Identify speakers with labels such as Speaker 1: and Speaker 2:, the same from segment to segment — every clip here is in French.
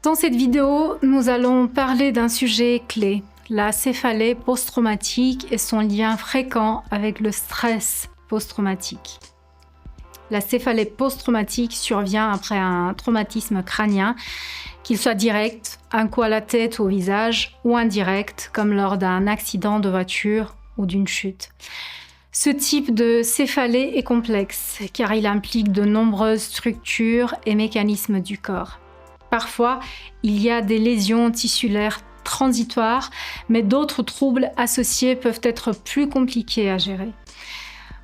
Speaker 1: Dans cette vidéo, nous allons parler d'un sujet clé, la céphalée post-traumatique et son lien fréquent avec le stress post-traumatique. La céphalée post-traumatique survient après un traumatisme crânien, qu'il soit direct, un coup à la tête ou au visage, ou indirect, comme lors d'un accident de voiture ou d'une chute. Ce type de céphalée est complexe, car il implique de nombreuses structures et mécanismes du corps. Parfois, il y a des lésions tissulaires transitoires, mais d'autres troubles associés peuvent être plus compliqués à gérer.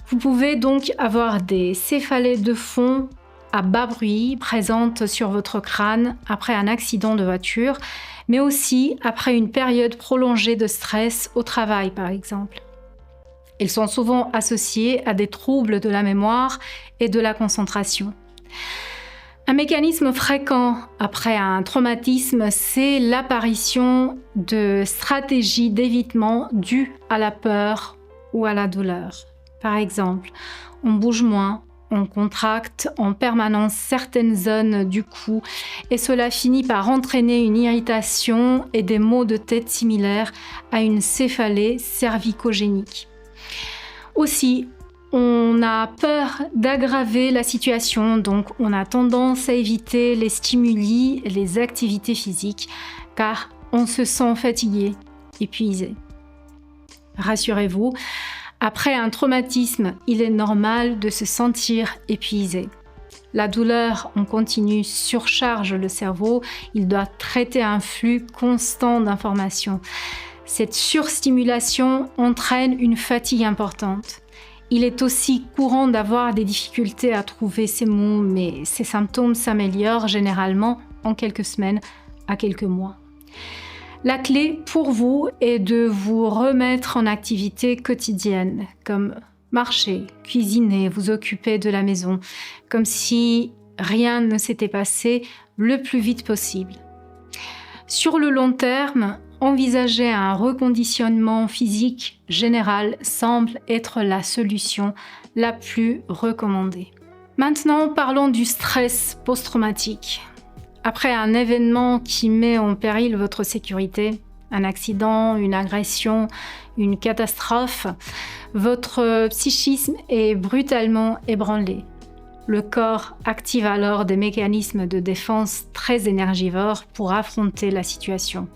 Speaker 1: Vous pouvez donc avoir des céphalées de fond à bas bruit présentes sur votre crâne après un accident de voiture, mais aussi après une période prolongée de stress au travail, par exemple. Elles sont souvent associées à des troubles de la mémoire et de la concentration. Un mécanisme fréquent après un traumatisme, c'est l'apparition de stratégies d'évitement dues à la peur ou à la douleur. Par exemple, on bouge moins, on contracte en permanence certaines zones du cou et cela finit par entraîner une irritation et des maux de tête similaires à une céphalée cervicogénique. Aussi, on a peur d'aggraver la situation, donc on a tendance à éviter les stimuli et les activités physiques car on se sent fatigué, épuisé. Rassurez-vous, après un traumatisme, il est normal de se sentir épuisé. La douleur en continu surcharge le cerveau, il doit traiter un flux constant d'informations. Cette surstimulation entraîne une fatigue importante. Il est aussi courant d'avoir des difficultés à trouver ces mots, mais ces symptômes s'améliorent généralement en quelques semaines à quelques mois. La clé pour vous est de vous remettre en activité quotidienne, comme marcher, cuisiner, vous occuper de la maison, comme si rien ne s'était passé le plus vite possible. Sur le long terme, envisager un reconditionnement physique général semble être la solution la plus recommandée. Maintenant, parlons du stress post-traumatique. Après un événement qui met en péril votre sécurité, un accident, une agression, une catastrophe, votre psychisme est brutalement ébranlé. Le corps active alors des mécanismes de défense très énergivores pour affronter la situation.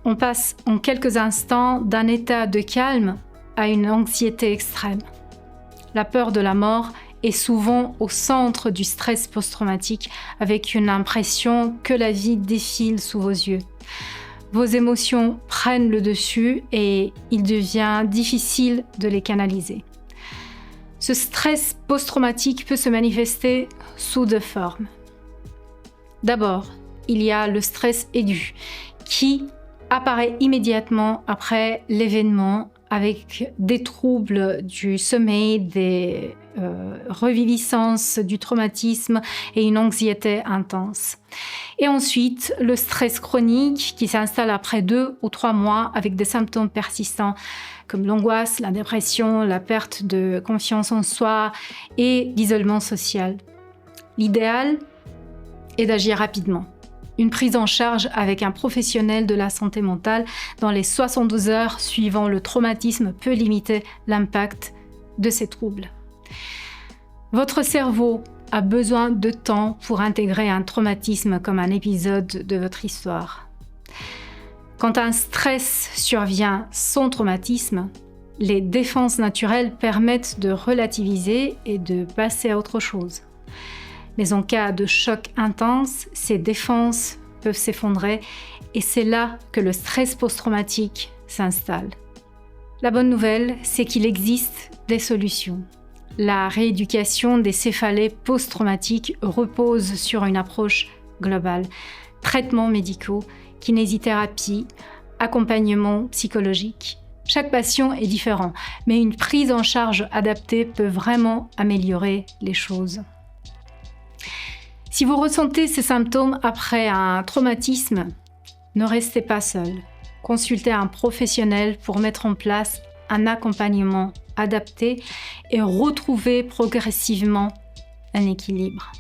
Speaker 1: On passe en quelques instants d'un état de calme à une anxiété extrême. La peur de la mort est souvent au centre du stress post-traumatique avec une impression que la vie défile sous vos yeux. Vos émotions prennent le dessus et il devient difficile de les canaliser. Ce stress post-traumatique peut se manifester sous deux formes. D'abord, il y a le stress aigu qui apparaît immédiatement après l'événement avec des troubles du sommeil, des reviviscences du traumatisme et une anxiété intense. Et ensuite, le stress chronique qui s'installe après 2 ou 3 mois avec des symptômes persistants comme l'angoisse, la dépression, la perte de confiance en soi et l'isolement social. L'idéal est d'agir rapidement. Une prise en charge avec un professionnel de la santé mentale dans les 72 heures suivant le traumatisme peut limiter l'impact de ces troubles. Votre cerveau a besoin de temps pour intégrer un traumatisme comme un épisode de votre histoire. Quand un stress survient sans traumatisme, les défenses naturelles permettent de relativiser et de passer à autre chose. Mais en cas de choc intense, ces défenses peuvent s'effondrer et c'est là que le stress post-traumatique s'installe. La bonne nouvelle, c'est qu'il existe des solutions. La rééducation des céphalées post-traumatiques repose sur une approche globale. Traitements médicaux, kinésithérapie, accompagnement psychologique. Chaque patient est différent, mais une prise en charge adaptée peut vraiment améliorer les choses. Si vous ressentez ces symptômes après un traumatisme, ne restez pas seul. Consultez un professionnel pour mettre en place un accompagnement adapté et retrouver progressivement un équilibre.